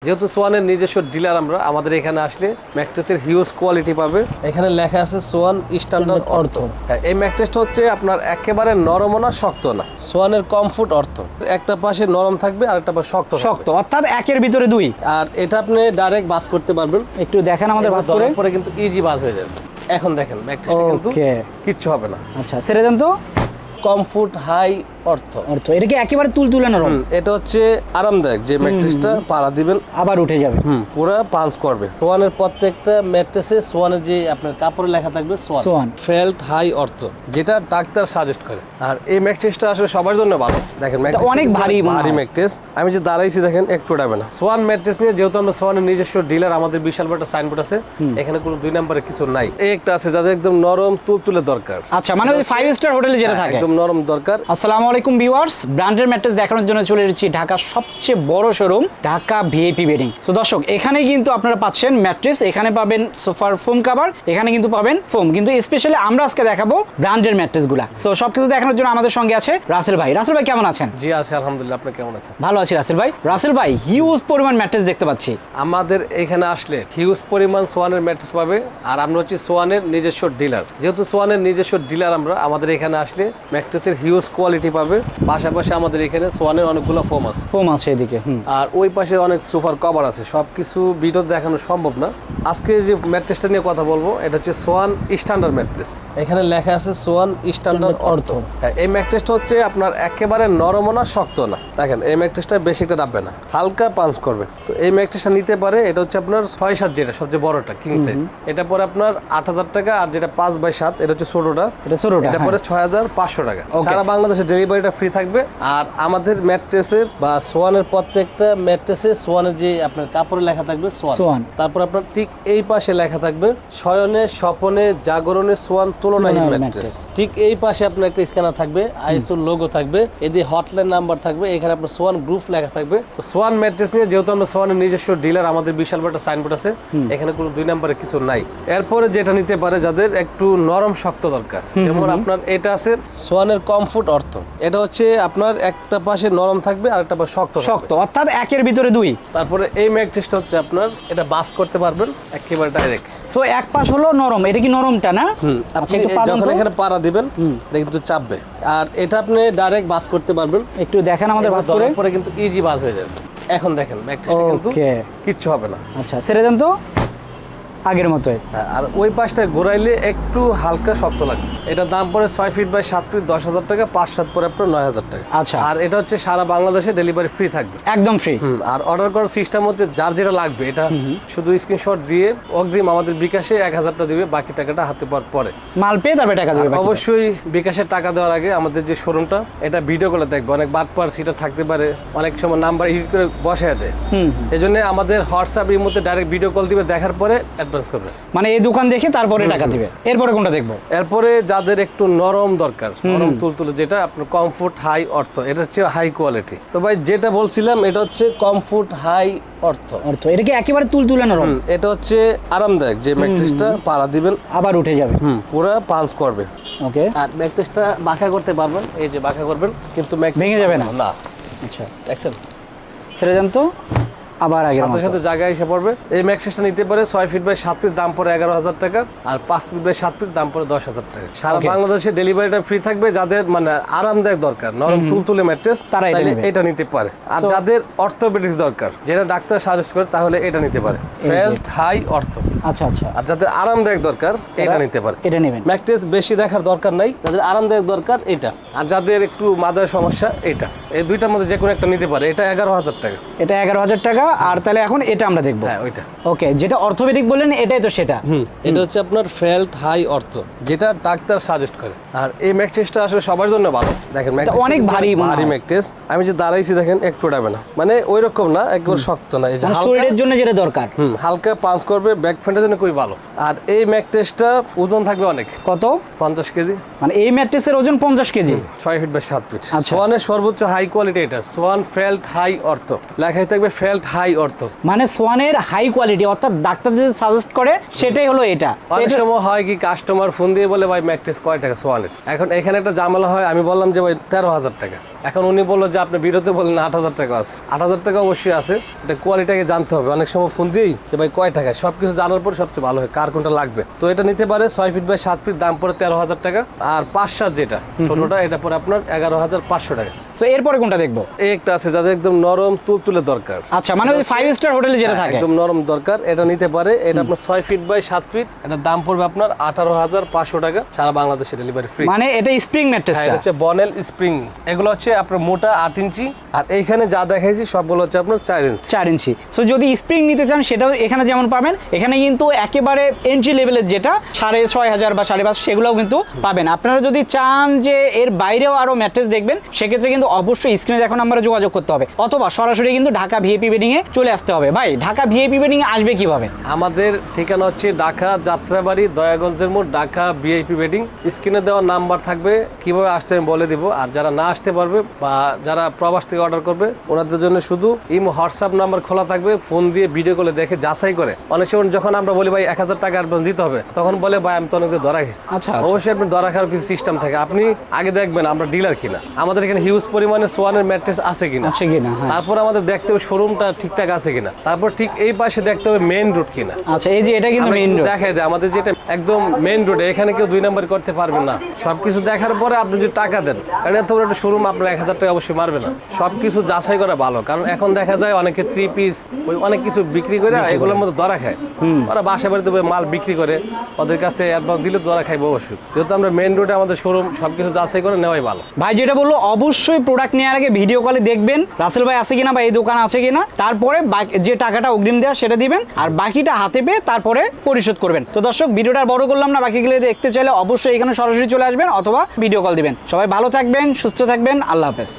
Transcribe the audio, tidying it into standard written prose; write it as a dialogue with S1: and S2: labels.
S1: যেহেতু সোয়ানের নিজস্ব ডিলার আমরা, আমাদের এখানে আসলে ম্যাট্রেসের হিউজ কোয়ালিটি পাবে। এখানে লেখা আছে সোয়ান স্ট্যান্ডার্ড অর্থ। হ্যাঁ, এই ম্যাট্রেসটা হচ্ছে আপনার একেবারে নরম না শক্ত না, সোয়ানের কমফোর্ট অর্থ। একটা পাশে নরম থাকবে আর একটা পাশে শক্ত
S2: শক্ত, অর্থাৎ একের ভিতরে দুই।
S1: আর এটা আপনি ডাইরেক্ট বাস করতে পারবেন।
S2: একটু দেখেন আমাদের বাস করে,
S1: পরে কিন্তু ইজি বাস হয়ে যাবে। এখন দেখেন ম্যাট্রেসটা কিন্তু কিচ্ছু হবে না।
S2: আচ্ছা, ছেড়ে দেন তো।
S1: কমফোর্ট হাই অর্থ।
S2: এটা কি একেবারে তুলতুলে নরম?
S1: এটা হচ্ছে আরামদায়ক, যে ম্যাট্রেসটা পাড়া দিবেন
S2: আবার উঠে যাবে,
S1: পুরো পাঞ্চ করবে। সোয়ানের প্রত্যেকটা ম্যাট্রেসে সোয়ানের যে আপনার কাপড়ে লেখা থাকবে সোয়ান ফেল্ট হাই অর্থ, যেটা ডাক্তার সাজেস্ট করে। আর এই ম্যাট্রেসটা আসলে সবার জন্য ভালো। দেখেন
S2: অনেক ভারী
S1: ম্যাট্রেস, আমি যে দাঁড়াইছি দেখেন একটু উঠাবে না। সোয়ান ম্যাট্রেস নিয়ে যেহেতু আমরা সোয়ানের নিজস্ব ডিলার, আমাদের বিশাল বড় সাইনবোর্ড আছে, এখানে কোনো দুই নম্বরে কিছু নাই। এই একটা আছে যাদের একদম নরম তুলতুলে দরকার।
S2: আচ্ছা, মানে ওই 5 স্টার হোটেলে যেটা থাকে
S1: একদম নরম দরকার।
S2: আসসালামু আলাইকুম ভিউয়ার্স, ব্র্যান্ডের ম্যাট্রেস দেখানোর জন্য চলে এসেছি ঢাকার সবচেয়ে বড় শোরুম ঢাকা ভিআইপি বেডিং। তো দর্শক, এখানে কিন্তু আপনারা পাচ্ছেন ম্যাট্রেস, এখানে পাবেন সোফার ফোম কভার, এখানে কিন্তু পাবেন ফোম, কিন্তু স্পেশালি আমরা আজকে দেখাবো ব্র্যান্ডের ম্যাট্রেসগুলো। সো সবকিছু দেখানোর জন্য আমাদের সঙ্গে আছে রাসেল ভাই। রাসেল ভাই কেমন আছেন?
S1: জি আছি আলহামদুলিল্লাহ, আপনি কেমন আছেন?
S2: ভালো আছি রাসেল ভাই। রাসেল ভাই, হিউজ পরিমাণ ম্যাট্রেস দেখতে পাচ্ছি।
S1: আমাদের এখানে আসলে হিউজ পরিমাণ সোয়ানের ম্যাট্রেস পাবে। আর আমরা হচ্ছে সোয়ানের নিজস্ব ডিলার, যেহেতু সোয়ানের নিজস্ব ডিলার আমরা, আমাদের এখানে আসলে ম্যাট্রেসের হিউজ কোয়ালিটি পাবে। পাশাপাশি আমাদের এখানে সোয়ানের অনেকগুলো ফোম আছে
S2: এদিকে,
S1: আর ওই পাশে অনেক সোফার কভার আছে। সবকিছু ভিডিও দেখানো সম্ভব না। আজকে যে ম্যাট্রেসটা নিয়ে কথা বলবো, এটা হচ্ছে সোয়ান স্ট্যান্ডার্ড ম্যাট্রেস। এখানে লেখা আছে সোয়ান স্ট্যান্ডার্ড অর্থ। হ্যাঁ, এই ম্যাট্রেসটা হচ্ছে আপনার একেবারে নরম না শক্ত না। দেখেন এই ম্যাট্রেসটা বেশি একটা ডাববে না, হালকা পাঞ্চ করবে। তো এই ম্যাট্রেসটা নিতে পারে। এটা হচ্ছে আপনার 6-7, যেটা সবচেয়ে বড়টা কিং সাইজ, এটা পরে আপনার 8,000 টাকা। আর যেটা 5x7, এটা হচ্ছে ছোটটা, এটা পরে 6,500 টাকা। সারা বাংলাদেশে ডেলিভারিটা ফ্রি থাকবে। আর আমাদের ম্যাট্রেসের বা সোয়ানের প্রত্যেকটা ম্যাট্রেসে সোয়ানের যে আপনার কাপড়ে লেখা থাকবে সোয়ান, তারপর আপনার ঠিক এই পাশে লেখা থাকবে শয়নে স্বপনে জাগরণে সোয়ান তুলনাহীন ম্যাট্রেস। ঠিক এই পাশে আপনার একটা স্ক্যানার থাকবে, আইএসও লোগো থাকবে, এদিকে হটলাইন নাম্বার থাকবে, এখানে আপনার সোয়ান গ্রুপ লেখা থাকবে। তো সোয়ান ম্যাট্রেস নিয়ে যেহেতু আমরা সোয়ানের নিজস্ব ডিলার, আমাদের বিশাল বড় সাইনবোর্ড আছে, এখানে কোনো দুই নম্বরে কিছু নাই। এরপরে যেটা নিতে পারে যাদের একটু নরম শক্ত দরকার, যেমন আপনার এটা আছে সোয়ানের কমফোর্ট অর্থ। এটা হচ্ছে আপনার একটা পাশে নরম থাকবে আর একটা পাশে শক্ত,
S2: অর্থাৎ একের ভিতরে দুই।
S1: তারপরে এই ম্যাট্রেসটা হচ্ছে আপনার এটা বাস করতে পারবেন একেবারে ডাইরেক্ট।
S2: সো এক পাশ হলো নরম, এটা কি নরমটা না?
S1: আপনি যখন এখানে পাড়া দিবেন এটা কিন্তু চাপবে। আর এটা আপনি ডাইরেক্ট বাস করতে পারবেন।
S2: একটু দেখেন আমাদের বাস করে,
S1: পরে কিন্তু ইজি বাস হয়ে যাবে। এখন দেখেন ম্যাট্রেসটা কিন্তু কিচ্ছু হবে না।
S2: আচ্ছা, ছেড়ে দেন তো আগের মতোই।
S1: আর ওই পাশটায় ঘোরাইলে একটু হালকা শক্ত লাগবে। এটা দাম পড়ে 6 ফিট বাই 7 ফিট 10,000 টাকা, 5-7 পরে আপনার 9,000 টাকা।
S2: আচ্ছা,
S1: আর এটা হচ্ছে সারা বাংলাদেশে ডেলিভারি ফ্রি থাকবে,
S2: একদম ফ্রি।
S1: আর অর্ডার করার সিস্টেম হচ্ছে যার যেটা লাগবে এটা শুধু স্ক্রিনশট দিয়ে অগ্রিম আমাদের বিকাশে 1,000 টাকা দিবে, বাকি টাকাটা হাতে পাওয়ার পরে
S2: মাল পেয়ে তারপরে টাকা দেবে।
S1: অবশ্যই বিকাশের টাকা দেওয়ার আগে আমাদের যে শোরুমটা, এটা ভিডিও করে দেখবে। অনেক বাটপার সিটা থাকতে পারে, অনেক সময় নাম্বার এডিট করে বসায় দেয়। এই জন্য আমাদের হোয়াটসঅ্যাপ এর মধ্যে ডাইরেক্ট ভিডিও কল দিবে, দেখার পরে অ্যাডভান্স করবে।
S2: মানে এই দোকান দেখে তারপরে টাকা দিবে। এরপরে কোনটা দেখবো?
S1: এরপরে যাদের একটু নরম দরকার, নরম তুলতুলে, যেটা আপনার কমফোর্ট হাই অর্থ, এটা হচ্ছে হাই কোয়ালিটি। তো ভাই যেটা বলছিলাম, এটা হচ্ছে কমফোর্ট হাই অর্থ।
S2: এটা কি একেবারে তুলতুলে নরম?
S1: এটা হচ্ছে আরামদায়ক, যে ম্যাট্রেসটা পাড়া দিবেন
S2: আবার উঠে যাবে,
S1: পুরো পাঞ্চ করবে।
S2: ওকে।
S1: আর ম্যাট্রেসটা বাঁকা করতে পারবেন, এই যে বাঁকা করবেন কিন্তু
S2: ভেঙে যাবে না।
S1: না।
S2: আচ্ছা,
S1: দেখছেন?
S2: ছেড়ে দেন তো আবার আগের
S1: সাথে সাথে জায়গায় এসে পড়বে। এই ম্যাট্রেসটা নিতে পারে 6 ফিট বাই 7 ফিট, দাম পড়ে 11,000 টাকা। আর 5 ফিট বাই 7 ফিট, দাম পড়ে 10,000 টাকা। সারা বাংলাদেশে ডেলিভারিটা ফ্রি থাকবে। যাদের মানে আরামদায়ক দরকার, নরম তুলতুলে ম্যাট্রেস, তাহলে এটা নিতে পারে। আর যাদের অর্থোপেডিক্স দরকার, যেটা ডাক্তার সাজেস্ট করে, তাহলে এটা নিতে পারে, ফেল্ট হাই অর্থ।
S2: আচ্ছা আচ্ছা।
S1: আর যাদের আরামদায়ক দরকার, এটা নিতে পারে,
S2: এটা নেবেন।
S1: ম্যাট্রেস বেশি দেখার দরকার নাই, যাদের আরামদায়ক দরকার এটা। আর যাদের একটু মাজার সমস্যা, এটা। এই দুইটার মধ্যে যে কোনো একটা নিতে পারে। এটা 11,000 টাকা।
S2: এটা 11,000 টাকা। আর তাহলে এখন এটা আমরা দেখবো।
S1: হ্যাঁ, ওইটা।
S2: ওকে, যেটা অর্থোপেডিক বললেন এটাই তো সেটা।
S1: এটা হচ্ছে আপনার ফেল্ট হাই অর্থ, যেটা ডাক্তার সাজেস্ট করে। আর এই ম্যাট্রেসটা আসলে সবার জন্য ভালো। দেখেন
S2: অনেক ভারী
S1: ম্যাট্রেস, আমি যে দাঁড়াইছি দেখেন একটু উঠাবে না, মানে ওই রকম না, একবার শক্ত না। এই যে
S2: শরীরের জন্য যেটা দরকার,
S1: হালকা পাঞ্চ করবে, ব্যাক ফ্রন্টের জন্য খুবই ভালো। আর এই ম্যাট্রেসটা ওজন থাকবে অনেক।
S2: কত?
S1: 50 কেজি।
S2: মানে এই ম্যাট্রেসের ওজন 50 কেজি,
S1: 6 ফিট বাই 7 ফিট। সোয়ানের সর্বোচ্চ হাই কোয়ালিটি এটা, সোয়ান ফেল্ট হাই অর্থ, লেখাই থাকবে ফেল্ট হাই অর্থ।
S2: মানে সোয়ানের হাই কোয়ালিটি, অর্থাৎ ডাক্তার যে সাজেস্ট করে সেটাই হলো এটা।
S1: অনেক সময় হয় কি, কাস্টমার ফোন দিয়ে বলে ভাই ম্যাট্রেস কয় টাকা সোয়ানের। এখন এখানে একটা ঝামেলা হয়, আমি বললাম যে ভাই 13,000 টাকা। এখন উনি বললো যে আপনি ভিডিওতে বললেন 8,000 টাকা আছে। 8,000 টাকা অবশ্যই আছে, এটা কোয়ালিটিকে জানতে হবে। অনেক সময় ফোন দিই যে ভাই কয় টাকা, সবকিছু জানার পর সবচেয়ে ভালো হয় কার কোনটা লাগবে। তো এটা নিতে পারে 6 ফিট বাই 7 ফিট, দাম পড়ে 13,000 টাকা। আর 5-7 যেটা ছোটটা, এটা পরে আপনার 11,500 টাকা।
S2: সো এরপরে কোনটা দেখবো?
S1: এই একটা আছে যাদের একদম নরম তুলতুলে দরকার।
S2: আচ্ছা, মানে ওই 5 স্টার হোটেলে যেটা থাকে
S1: একদম নরম দরকার, এটা নিতে পারে। এটা আপনার 6 ফিট বাই 7 ফিট, এটার দাম পড়বে আপনার 18,500 টাকা, সারা বাংলাদেশে ডেলিভারি ফ্রি।
S2: মানে এটা স্প্রিং ম্যাট্রেসটা,
S1: এটা হচ্ছে বনেল স্প্রিং। এগুলো হচ্ছে আপনার মোটা 8 ইঞ্চি, আর এইখানে যা দেখাইছি সবগুলো হচ্ছে আপনার 4 ইঞ্চি।
S2: 4 ইঞ্চি। সো যদি স্প্রিং নিতে চান সেটাও এখানে যেমন পাবেন, এখানে কিন্তু একেবারে এন্ট্রি লেভেলের যেটা 6,500 বা 5,500 সেগুলোও কিন্তু পাবেন। আপনারা যদি চান যে এর বাইরেও আরো ম্যাট্রেস দেখবেন, সেক্ষেত্রে কিন্তু অবশ্যই স্ক্রিনে দেখো নাম্বারে যোগাযোগ করতে হবে, অথবা সরাসরি কিন্তু ঢাকা ভিআইপি বেডিং এ চলে আসতে হবে। ভাই, ঢাকা ভিআইপি বেডিং এ আসবে কিভাবে?
S1: আমাদের ঠিকানা হচ্ছে ঢাকা যাত্রাবাড়ি, দয়াগঞ্জের মোড়, ঢাকা ভিআইপি বেডিং। স্ক্রিনে দেওয়া নাম্বার থাকবে, কিভাবে আসতে আমি বলে দিব। আর যারা না আসতে পারবে বা যারা প্রবাস থেকে অর্ডার করবে, ওনাদের জন্য শুধু ইমো হোয়াটসঅ্যাপ নাম্বার খোলা থাকবে, ফোন দিয়ে ভিডিও কলে দেখে যাচাই করে। অনেক সময় যখন আমরা বলি ভাই 1,000 টাকা অ্যাডভান্স দিতে হবে, তখন বলে ভাই আমি তো অনেক ধরা খেয়েছি।
S2: আচ্ছা,
S1: অবশ্যই আপনি ধরা খাওয়ার কিছু সিস্টেম থাকে। আপনি আগে দেখবেন আমরা ডিলার কিনা, আমাদের এখানে হিউজ পরিমাণে সোয়ানের ম্যাট্রেস আছে কিনা,
S2: আছে কিনা, হ্যাঁ।
S1: তারপর আমাদের দেখতে হবে শোরুমটা ঠিকঠাক আছে কিনা, তারপর ঠিক এই পাশে দেখতে হবে মেইন রোড কিনা।
S2: আচ্ছা, এই যে এটা কিন্তু মেইন রোড,
S1: দেখাই দেয় আমাদের যেটা একদম মেইন রোডে, এখানে কেউ 2 নাম্বার করতে পারবে না। সবকিছু দেখার পরে আপনি যদি টাকা দেন, কারণ এত বড় একটা শোরুম আপনার 1,000 টাকা অবশ্যই মারবে না। সবকিছু যাচাই করা ভালো, কারণ এখন দেখা যায় অনেকে 3 পিস অনেক কিছু বিক্রি করে এগুলোর মধ্যে ধরা খায়। ওরা বাসা বাড়িতে মাল বিক্রি করে, ওদের কাছ থেকে অ্যাডভান্স দিলে ধরা খাইবে অবশ্যই। যেহেতু আমরা মেইন রোডে আমাদের শোরুম, সবকিছু যাচাই করে নেওয়াই ভালো।
S2: ভাই যেটা বললো, অবশ্যই প্রোডাক্ট নেওয়ার আগে ভিডিও কলে দেখবেন রাসেল ভাই আছে কিনা বা এই দোকান আছে কিনা, তারপরে যে টাকাটা অগ্রিম দেওয়া সেটা দিবেন, আর বাকিটা হাতে পেয়ে তারপরে পরিশোধ করবেন। তো দর্শক, ভিডিওটা বড় করলাম না, বাকিগুলো দেখতে চাইলে অবশ্যই এখানে সরাসরি চলে আসবেন অথবা ভিডিও কল দিবেন। সবাই ভালো থাকবেন, সুস্থ থাকবেন, আল্লাহ হাফেজ।